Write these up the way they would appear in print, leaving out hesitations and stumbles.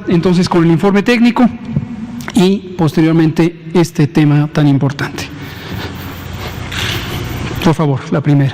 entonces con el informe técnico y posteriormente este tema tan importante. Por favor, la primera.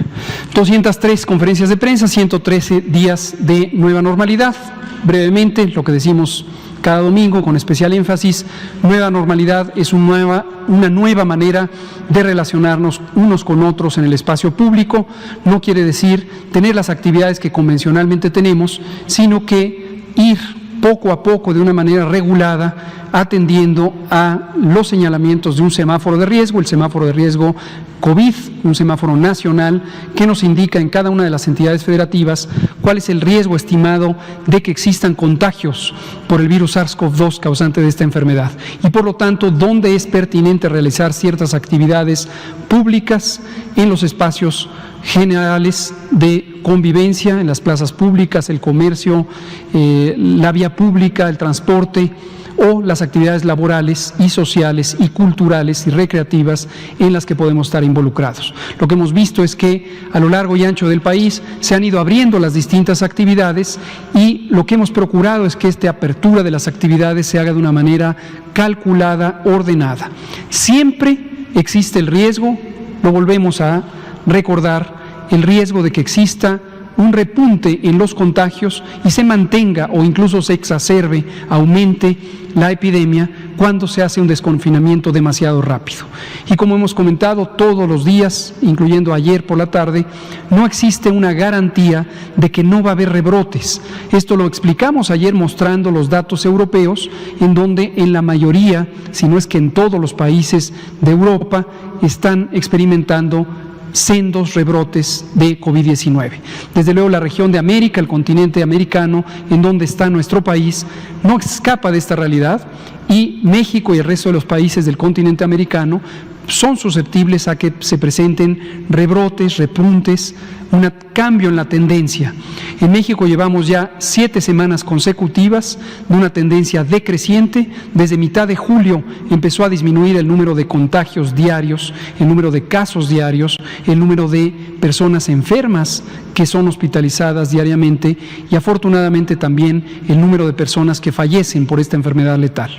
203 conferencias de prensa, 113 días de nueva normalidad. Brevemente, lo que decimos cada domingo con especial énfasis, nueva normalidad es una nueva manera de relacionarnos unos con otros en el espacio público. No quiere decir tener las actividades que convencionalmente tenemos, sino que ir poco a poco, de una manera regulada, atendiendo a los señalamientos de un semáforo de riesgo, el semáforo de riesgo COVID, un semáforo nacional que nos indica en cada una de las entidades federativas cuál es el riesgo estimado de que existan contagios por el virus SARS-CoV-2 causante de esta enfermedad y por lo tanto dónde es pertinente realizar ciertas actividades públicas en los espacios generales de convivencia, en las plazas públicas, el comercio, la vía pública, el transporte o las actividades laborales y sociales y culturales y recreativas en las que podemos estar involucrados. Lo que hemos visto es que a lo largo y ancho del país se han ido abriendo las distintas actividades y lo que hemos procurado es que esta apertura de las actividades se haga de una manera calculada, ordenada. Siempre existe el riesgo, lo volvemos a recordar, el riesgo de que exista un repunte en los contagios y se mantenga o incluso se exacerbe, aumente la epidemia cuando se hace un desconfinamiento demasiado rápido. Y como hemos comentado todos los días, incluyendo ayer por la tarde, no existe una garantía de que no va a haber rebrotes. Esto lo explicamos ayer mostrando los datos europeos, en donde en la mayoría, si no es que en todos los países de Europa, están experimentando sendos rebrotes de COVID-19. Desde luego la región de América, el continente americano, en donde está nuestro país, no escapa de esta realidad y México y el resto de los países del continente americano son susceptibles a que se presenten rebrotes, repuntes, un cambio en la tendencia. En México llevamos ya 7 semanas consecutivas de una tendencia decreciente. Desde mitad de julio empezó a disminuir el número de contagios diarios, el número de casos diarios, el número de personas enfermas que son hospitalizadas diariamente y afortunadamente también el número de personas que fallecen por esta enfermedad letal.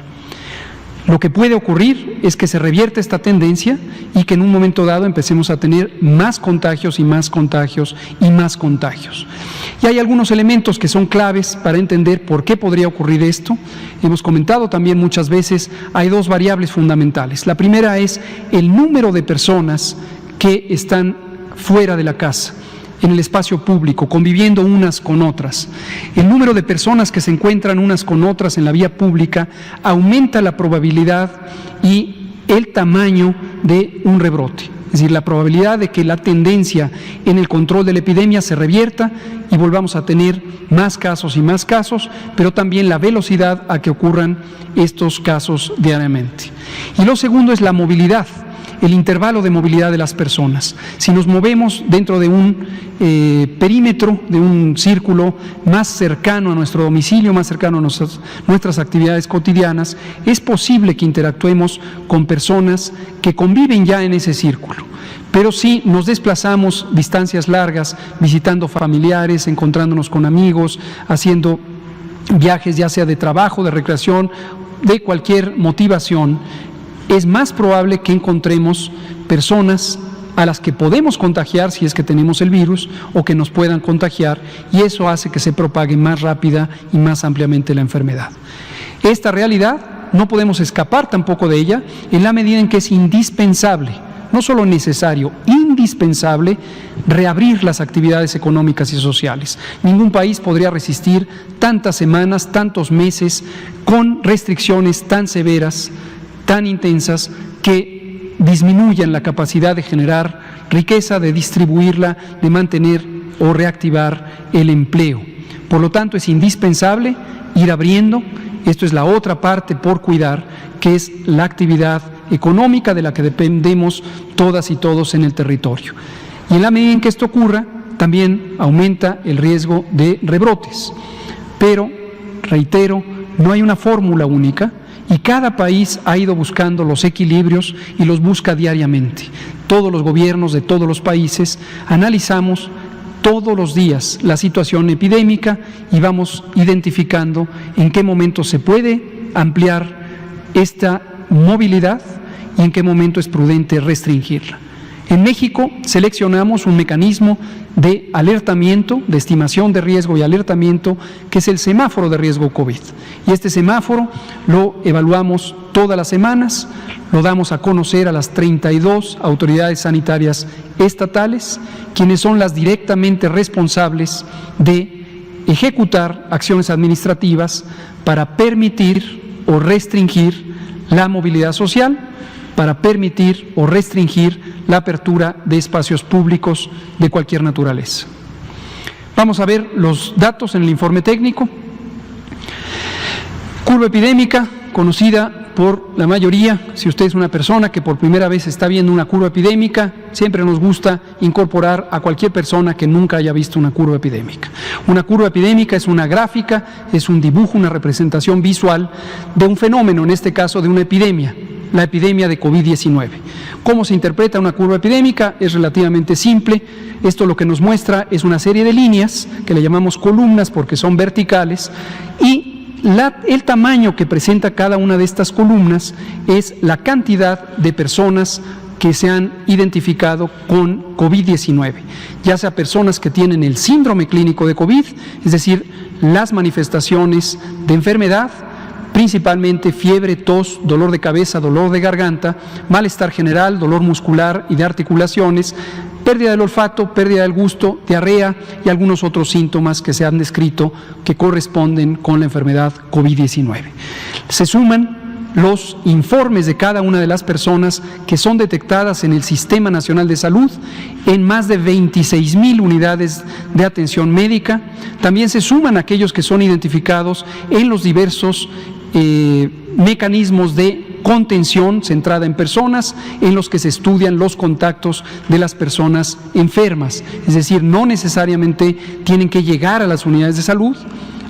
Lo que puede ocurrir es que se revierta esta tendencia y que en un momento dado empecemos a tener más contagios y más contagios y más contagios. Y hay algunos elementos que son claves para entender por qué podría ocurrir esto. Hemos comentado también muchas veces, hay 2 variables fundamentales. La primera es el número de personas que están fuera de la casa, en el espacio público, conviviendo unas con otras. El número de personas que se encuentran unas con otras en la vía pública aumenta la probabilidad y el tamaño de un rebrote. Es decir, la probabilidad de que la tendencia en el control de la epidemia se revierta y volvamos a tener más casos y más casos, pero también la velocidad a que ocurran estos casos diariamente. Y lo segundo es la movilidad, el intervalo de movilidad de las personas. Si nos movemos dentro de un perímetro, de un círculo más cercano a nuestro domicilio, más cercano a nuestras actividades cotidianas, es posible que interactuemos con personas que conviven ya en ese círculo. Pero si nos desplazamos distancias largas, visitando familiares, encontrándonos con amigos, haciendo viajes ya sea de trabajo, de recreación, de cualquier motivación, es más probable que encontremos personas a las que podemos contagiar si es que tenemos el virus o que nos puedan contagiar y eso hace que se propague más rápida y más ampliamente la enfermedad. Esta realidad no podemos escapar tampoco de ella en la medida en que es indispensable, no solo necesario, indispensable reabrir las actividades económicas y sociales. Ningún país podría resistir tantas semanas, tantos meses con restricciones tan severas, tan intensas, que disminuyan la capacidad de generar riqueza, de distribuirla, de mantener o reactivar el empleo. Por lo tanto, es indispensable ir abriendo, esto es la otra parte por cuidar, que es la actividad económica de la que dependemos todas y todos en el territorio. Y en la medida en que esto ocurra, también aumenta el riesgo de rebrotes. Pero, reitero, no hay una fórmula única, y cada país ha ido buscando los equilibrios y los busca diariamente. Todos los gobiernos de todos los países analizamos todos los días la situación epidémica y vamos identificando en qué momento se puede ampliar esta movilidad y en qué momento es prudente restringirla. En México seleccionamos un mecanismo de alertamiento, de estimación de riesgo y alertamiento, que es el semáforo de riesgo COVID. Y este semáforo lo evaluamos todas las semanas, lo damos a conocer a las 32 autoridades sanitarias estatales, quienes son las directamente responsables de ejecutar acciones administrativas para permitir o restringir la movilidad social, para permitir o restringir la apertura de espacios públicos de cualquier naturaleza. Vamos a ver los datos en el informe técnico. Curva epidémica, conocida por la mayoría. Si usted es una persona que por primera vez está viendo una curva epidémica, siempre nos gusta incorporar a cualquier persona que nunca haya visto una curva epidémica. Una curva epidémica es una gráfica, es un dibujo, una representación visual de un fenómeno, en este caso de una epidemia, la epidemia de COVID-19. ¿Cómo se interpreta una curva epidémica? Es relativamente simple. Esto lo que nos muestra es una serie de líneas que le llamamos columnas porque son verticales, y el tamaño que presenta cada una de estas columnas es la cantidad de personas que se han identificado con COVID-19, ya sea personas que tienen el síndrome clínico de COVID, es decir, las manifestaciones de enfermedad, principalmente fiebre, tos, dolor de cabeza, dolor de garganta, malestar general, dolor muscular y de articulaciones, pérdida del olfato, pérdida del gusto, diarrea y algunos otros síntomas que se han descrito que corresponden con la enfermedad COVID-19. Se suman los informes de cada una de las personas que son detectadas en el Sistema Nacional de Salud en más de 26,000 unidades de atención médica. También se suman aquellos que son identificados en los diversos mecanismos de contención centrada en personas, en los que se estudian los contactos de las personas enfermas. Es decir, no necesariamente tienen que llegar a las unidades de salud.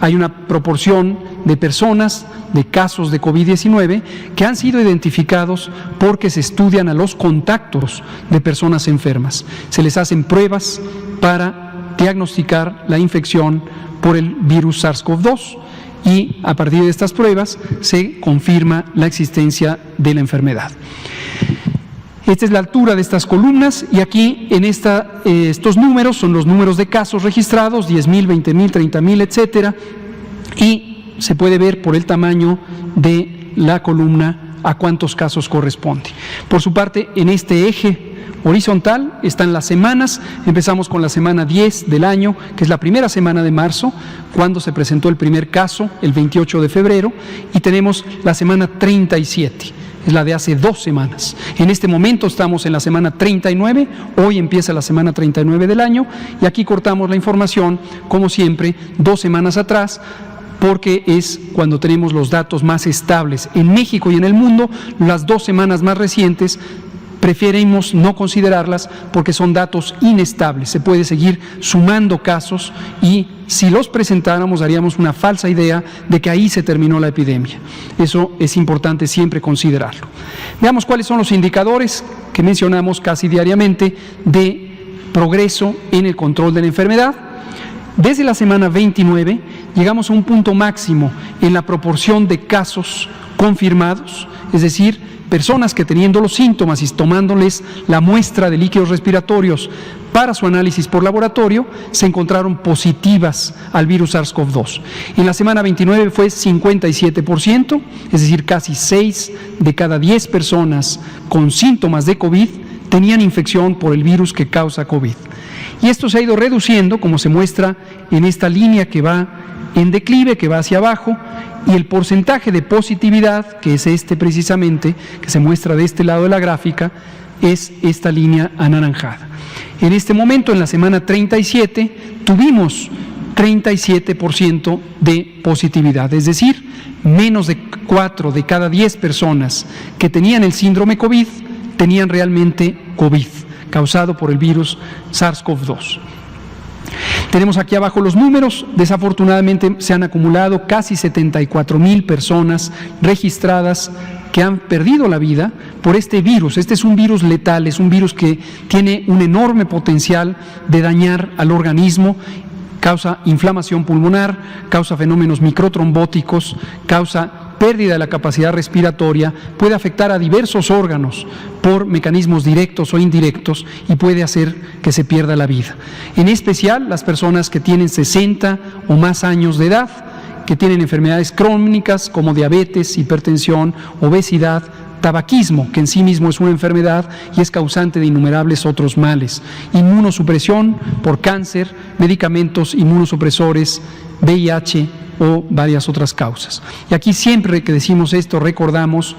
Hay una proporción de personas, de casos de COVID-19, que han sido identificados porque se estudian a los contactos de personas enfermas. Se les hacen pruebas para diagnosticar la infección por el virus SARS-CoV-2. Y a partir de estas pruebas se confirma la existencia de la enfermedad. Esta es la altura de estas columnas y aquí en estos números son los números de casos registrados, 10,000, 20,000, 30,000, etcétera, y se puede ver por el tamaño de la columna a cuántos casos corresponde. Por su parte, en este eje horizontal están las semanas. Empezamos con la semana 10 del año, que es la primera semana de marzo, cuando se presentó el primer caso, el 28 de febrero, y tenemos la semana 37, es la de hace 2 semanas. En este momento estamos en la semana 39, hoy empieza la semana 39 del año, y aquí cortamos la información, como siempre, 2 semanas atrás, porque es cuando tenemos los datos más estables. En México y en el mundo, las 2 semanas más recientes preferimos no considerarlas porque son datos inestables. Se puede seguir sumando casos y si los presentáramos daríamos una falsa idea de que ahí se terminó la epidemia. Eso es importante siempre considerarlo. Veamos cuáles son los indicadores que mencionamos casi diariamente de progreso en el control de la enfermedad. Desde la semana 29 llegamos a un punto máximo en la proporción de casos confirmados, es decir, personas que teniendo los síntomas y tomándoles la muestra de líquidos respiratorios para su análisis por laboratorio, se encontraron positivas al virus SARS-CoV-2. En la semana 29 fue 57%, es decir, casi 6 de cada 10 personas con síntomas de COVID tenían infección por el virus que causa COVID. Y esto se ha ido reduciendo, como se muestra en esta línea que va en declive, que va hacia abajo, y el porcentaje de positividad, que es este precisamente, que se muestra de este lado de la gráfica, es esta línea anaranjada. En este momento, en la semana 37, tuvimos 37% de positividad, es decir, menos de 4 de cada 10 personas que tenían el síndrome COVID tenían realmente COVID, causado por el virus SARS-CoV-2. Tenemos aquí abajo los números. Desafortunadamente se han acumulado casi 74,000 personas registradas que han perdido la vida por este virus. Este es un virus letal, es un virus que tiene un enorme potencial de dañar al organismo, causa inflamación pulmonar, causa fenómenos microtrombóticos, causa pérdida de la capacidad respiratoria, puede afectar a diversos órganos por mecanismos directos o indirectos y puede hacer que se pierda la vida. En especial las personas que tienen 60 o más años de edad, que tienen enfermedades crónicas como diabetes, hipertensión, obesidad, tabaquismo, que en sí mismo es una enfermedad y es causante de innumerables otros males, inmunosupresión por cáncer, medicamentos inmunosupresores, VIH o varias otras causas. Y aquí siempre que decimos esto recordamos,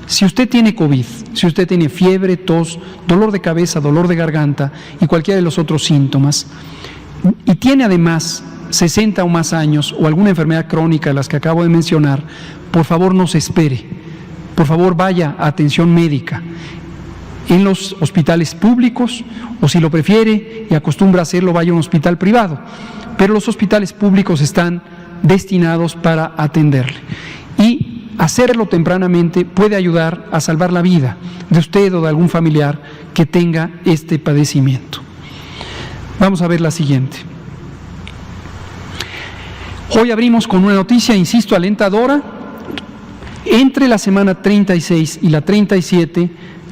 si usted tiene COVID, si usted tiene fiebre, tos, dolor de cabeza, dolor de garganta y cualquiera de los otros síntomas, y tiene además 60 o más años o alguna enfermedad crónica de las que acabo de mencionar, por favor no se espere, por favor vaya a atención médica en los hospitales públicos o si lo prefiere y acostumbra a hacerlo, vaya a un hospital privado, pero los hospitales públicos están destinados para atenderle y hacerlo tempranamente puede ayudar a salvar la vida de usted o de algún familiar que tenga este padecimiento. Vamos a ver la siguiente. Hoy abrimos con una noticia, insisto, alentadora. Entre la semana 36 y la 37,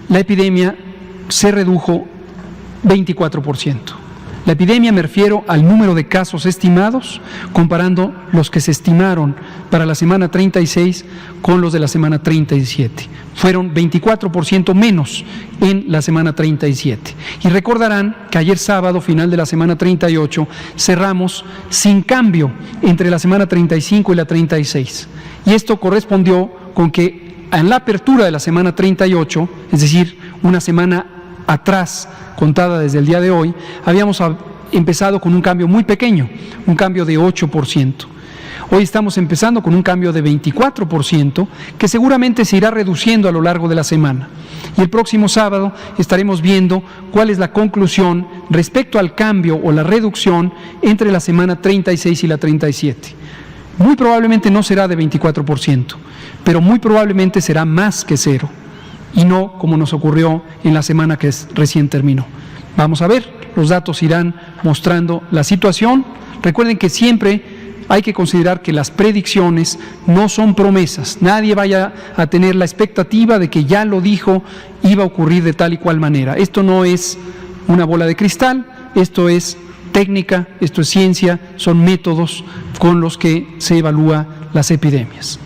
la epidemia se redujo 24%. La epidemia me refiero al número de casos estimados, comparando los que se estimaron para la semana 36 con los de la semana 37. Fueron 24% menos en la semana 37. Y recordarán que ayer sábado, final de la semana 38, cerramos sin cambio entre la semana 35 y la 36. Y esto correspondió con que en la apertura de la semana 38, es decir, una semana atrás, contada desde el día de hoy, habíamos empezado con un cambio muy pequeño, un cambio de 8%. Hoy estamos empezando con un cambio de 24%, que seguramente se irá reduciendo a lo largo de la semana. Y el próximo sábado estaremos viendo cuál es la conclusión respecto al cambio o la reducción entre la semana 36 y la 37. Muy probablemente no será de 24%, pero muy probablemente será más que cero, y no como nos ocurrió en la semana que recién terminó. Vamos a ver, los datos irán mostrando la situación. Recuerden que siempre hay que considerar que las predicciones no son promesas. Nadie vaya a tener la expectativa de que ya lo dijo, iba a ocurrir de tal y cual manera. Esto no es una bola de cristal, esto es técnica, esto es ciencia, son métodos con los que se evalúan las epidemias.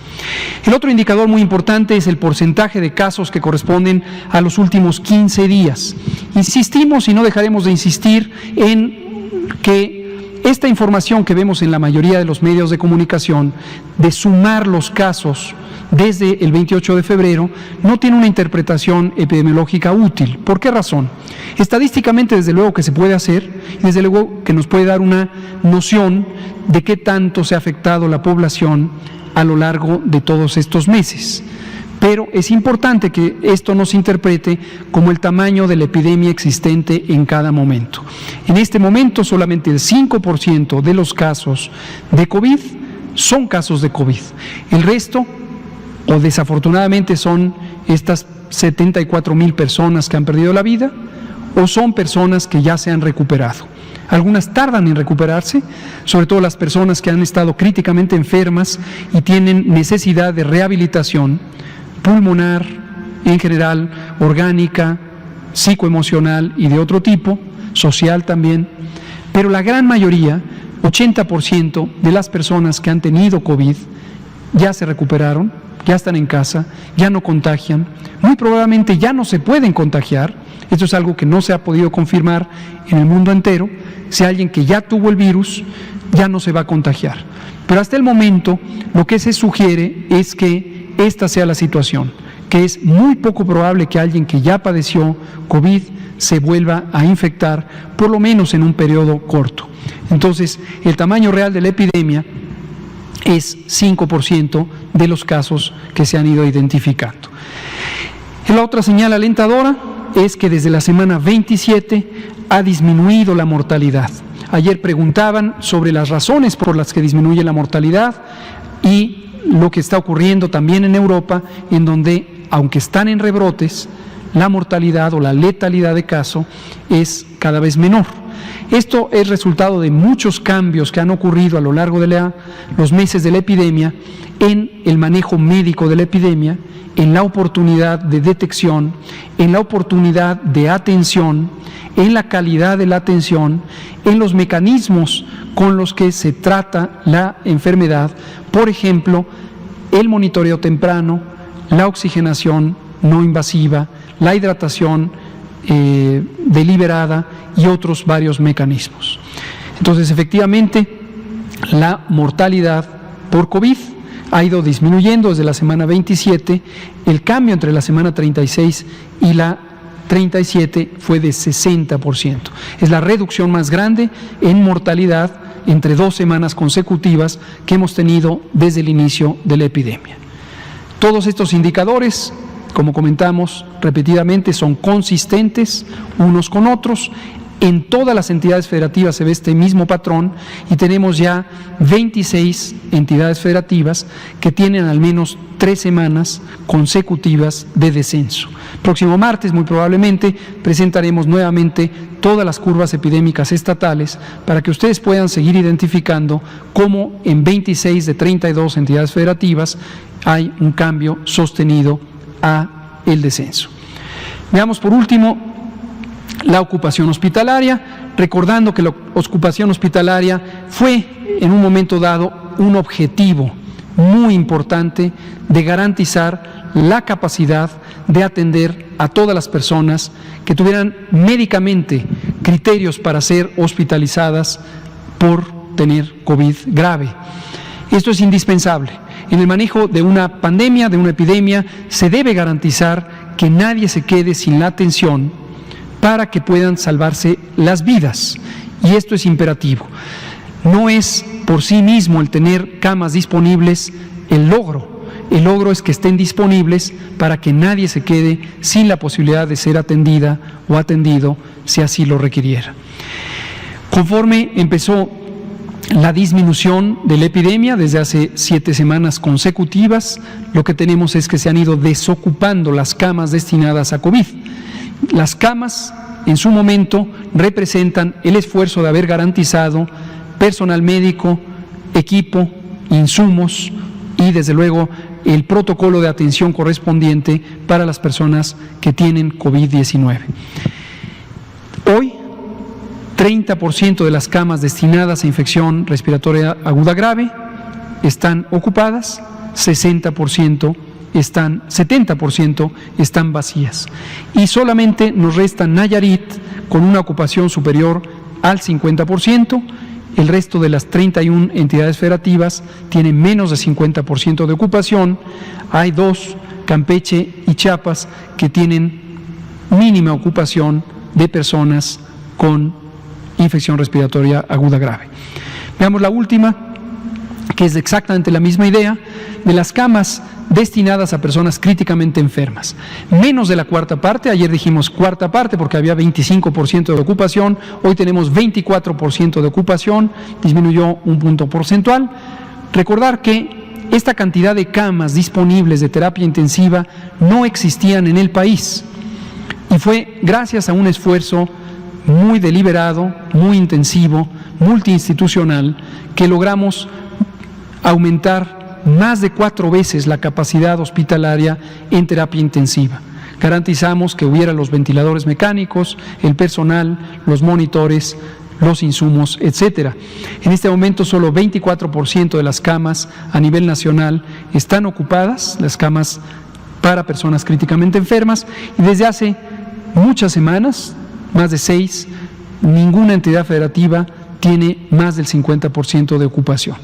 El otro indicador muy importante es el porcentaje de casos que corresponden a los últimos 15 días. Insistimos y no dejaremos de insistir en que esta información que vemos en la mayoría de los medios de comunicación, de sumar los casos desde el 28 de febrero, no tiene una interpretación epidemiológica útil. ¿Por qué razón? Estadísticamente, desde luego que se puede hacer, y desde luego que nos puede dar una noción de qué tanto se ha afectado la población a lo largo de todos estos meses. Pero es importante que esto no se interprete como el tamaño de la epidemia existente en cada momento. En este momento solamente el 5% de los casos de COVID son casos de COVID. El resto, o desafortunadamente, son estas 74,000 personas que han perdido la vida, o son personas que ya se han recuperado. Algunas tardan en recuperarse, sobre todo las personas que han estado críticamente enfermas y tienen necesidad de rehabilitación pulmonar, en general, orgánica, psicoemocional y de otro tipo, social también. Pero la gran mayoría, 80% de las personas que han tenido COVID ya se recuperaron, ya están en casa, ya no contagian, muy probablemente ya no se pueden contagiar. Esto es algo que no se ha podido confirmar en el mundo entero. Si alguien que ya tuvo el virus, ya no se va a contagiar. Pero hasta el momento, lo que se sugiere es que esta sea la situación, que es muy poco probable que alguien que ya padeció COVID se vuelva a infectar, por lo menos en un periodo corto. Entonces, el tamaño real de la epidemia es 5% de los casos que se han ido identificando. La otra señal alentadora es que desde la semana 27 ha disminuido la mortalidad. Ayer preguntaban sobre las razones por las que disminuye la mortalidad y lo que está ocurriendo también en Europa, en donde, aunque están en rebrotes, la mortalidad o la letalidad de caso es cada vez menor. Esto es resultado de muchos cambios que han ocurrido a lo largo de los meses de la epidemia en el manejo médico de la epidemia, en la oportunidad de detección, en la oportunidad de atención, en la calidad de la atención, en los mecanismos con los que se trata la enfermedad, por ejemplo, el monitoreo temprano, la oxigenación no invasiva, la hidratación deliberada y otros varios mecanismos. Entonces, efectivamente, la mortalidad por COVID ha ido disminuyendo desde la semana 27, el cambio entre la semana 36 y la 37 fue de 60%. Es la reducción más grande en mortalidad entre 2 semanas consecutivas que hemos tenido desde el inicio de la epidemia. Todos estos indicadores, como comentamos repetidamente, son consistentes unos con otros. En todas las entidades federativas se ve este mismo patrón y tenemos ya 26 entidades federativas que tienen al menos 3 semanas consecutivas de descenso. Próximo martes, muy probablemente, presentaremos nuevamente todas las curvas epidémicas estatales para que ustedes puedan seguir identificando cómo en 26 de 32 entidades federativas hay un cambio sostenido a el descenso. Veamos por último la ocupación hospitalaria, recordando que la ocupación hospitalaria fue en un momento dado un objetivo muy importante de garantizar la capacidad de atender a todas las personas que tuvieran médicamente criterios para ser hospitalizadas por tener COVID grave. Esto es indispensable. En el manejo de una pandemia, de una epidemia, se debe garantizar que nadie se quede sin la atención para que puedan salvarse las vidas. Y esto es imperativo. No es por sí mismo el tener camas disponibles el logro. El logro es que estén disponibles para que nadie se quede sin la posibilidad de ser atendida o atendido si así lo requiriera. Conforme empezó la disminución de la epidemia desde hace 7 semanas consecutivas, lo que tenemos es que se han ido desocupando las camas destinadas a COVID. Las camas, en su momento, representan el esfuerzo de haber garantizado personal médico, equipo, insumos y, desde luego, el protocolo de atención correspondiente para las personas que tienen COVID-19. Hoy, 30% de las camas destinadas a infección respiratoria aguda grave están ocupadas, 70% están vacías. Y solamente nos resta Nayarit con una ocupación superior al 50%, el resto de las 31 entidades federativas tienen menos de 50% de ocupación, hay 2, Campeche y Chiapas, que tienen mínima ocupación de personas con infección respiratoria aguda grave. Veamos la última, que es exactamente la misma idea, de las camas destinadas a personas críticamente enfermas. Menos de la cuarta parte, ayer dijimos cuarta parte porque había 25% de ocupación, hoy tenemos 24% de ocupación, disminuyó un punto porcentual. Recordar que esta cantidad de camas disponibles de terapia intensiva no existían en el país y fue gracias a un esfuerzo muy deliberado, muy intensivo, multiinstitucional, que logramos aumentar más de 4 veces la capacidad hospitalaria en terapia intensiva. Garantizamos que hubiera los ventiladores mecánicos, el personal, los monitores, los insumos, etcétera. En este momento solo 24% de las camas a nivel nacional están ocupadas, las camas para personas críticamente enfermas, y desde hace muchas semanas, más de 6, ninguna entidad federativa tiene más del 50% de ocupación.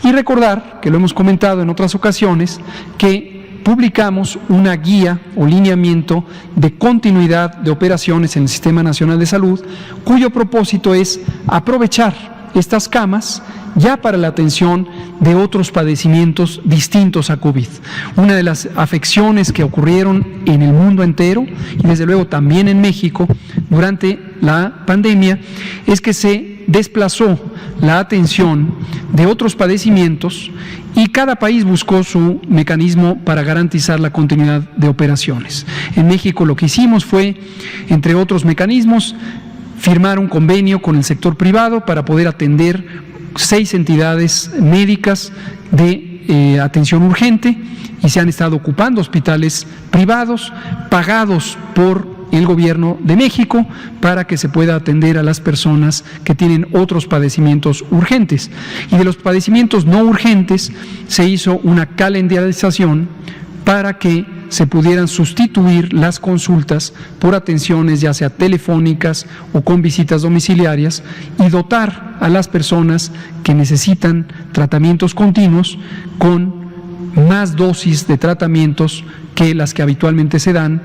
Y recordar, que lo hemos comentado en otras ocasiones, que publicamos una guía o lineamiento de continuidad de operaciones en el Sistema Nacional de Salud, cuyo propósito es aprovechar estas camas ya para la atención de otros padecimientos distintos a COVID. Una de las afecciones que ocurrieron en el mundo entero y desde luego también en México durante la pandemia es que se desplazó la atención de otros padecimientos y cada país buscó su mecanismo para garantizar la continuidad de operaciones. En México lo que hicimos fue, entre otros mecanismos, firmar un convenio con el sector privado para poder atender 6 entidades médicas de atención urgente y se han estado ocupando hospitales privados pagados por el Gobierno de México para que se pueda atender a las personas que tienen otros padecimientos urgentes. Y de los padecimientos no urgentes se hizo una calendarización para que se pudieran sustituir las consultas por atenciones ya sea telefónicas o con visitas domiciliarias y dotar a las personas que necesitan tratamientos continuos con más dosis de tratamientos que las que habitualmente se dan,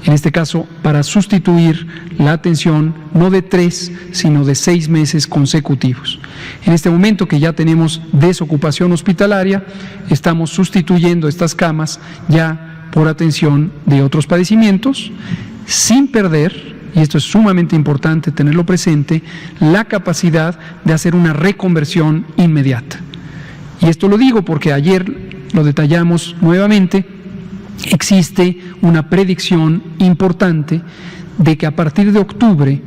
en este caso para sustituir la atención no de 3, sino de 6 meses consecutivos. En este momento que ya tenemos desocupación hospitalaria, estamos sustituyendo estas camas ya por atención de otros padecimientos, sin perder, y esto es sumamente importante tenerlo presente, la capacidad de hacer una reconversión inmediata. Y esto lo digo porque ayer lo detallamos nuevamente. Existe una predicción importante de que a partir de octubre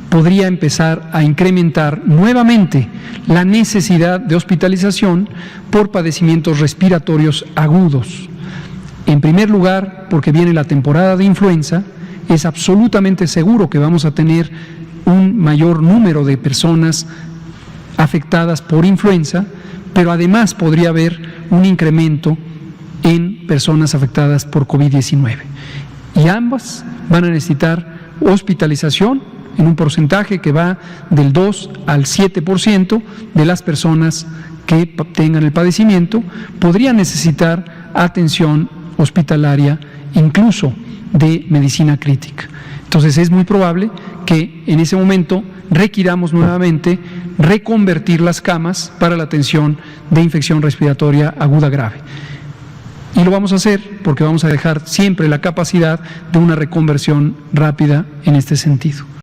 podría empezar a incrementar nuevamente la necesidad de hospitalización por padecimientos respiratorios agudos. En primer lugar, porque viene la temporada de influenza, es absolutamente seguro que vamos a tener un mayor número de personas afectadas por influenza, pero además podría haber un incremento en personas afectadas por COVID-19. Y ambas van a necesitar hospitalización en un porcentaje que va del 2 al 7% de las personas que tengan el padecimiento, podrían necesitar atención hospitalaria, incluso de medicina crítica. Entonces es muy probable que en ese momento requiramos nuevamente reconvertir las camas para la atención de infección respiratoria aguda grave. Y lo vamos a hacer porque vamos a dejar siempre la capacidad de una reconversión rápida en este sentido.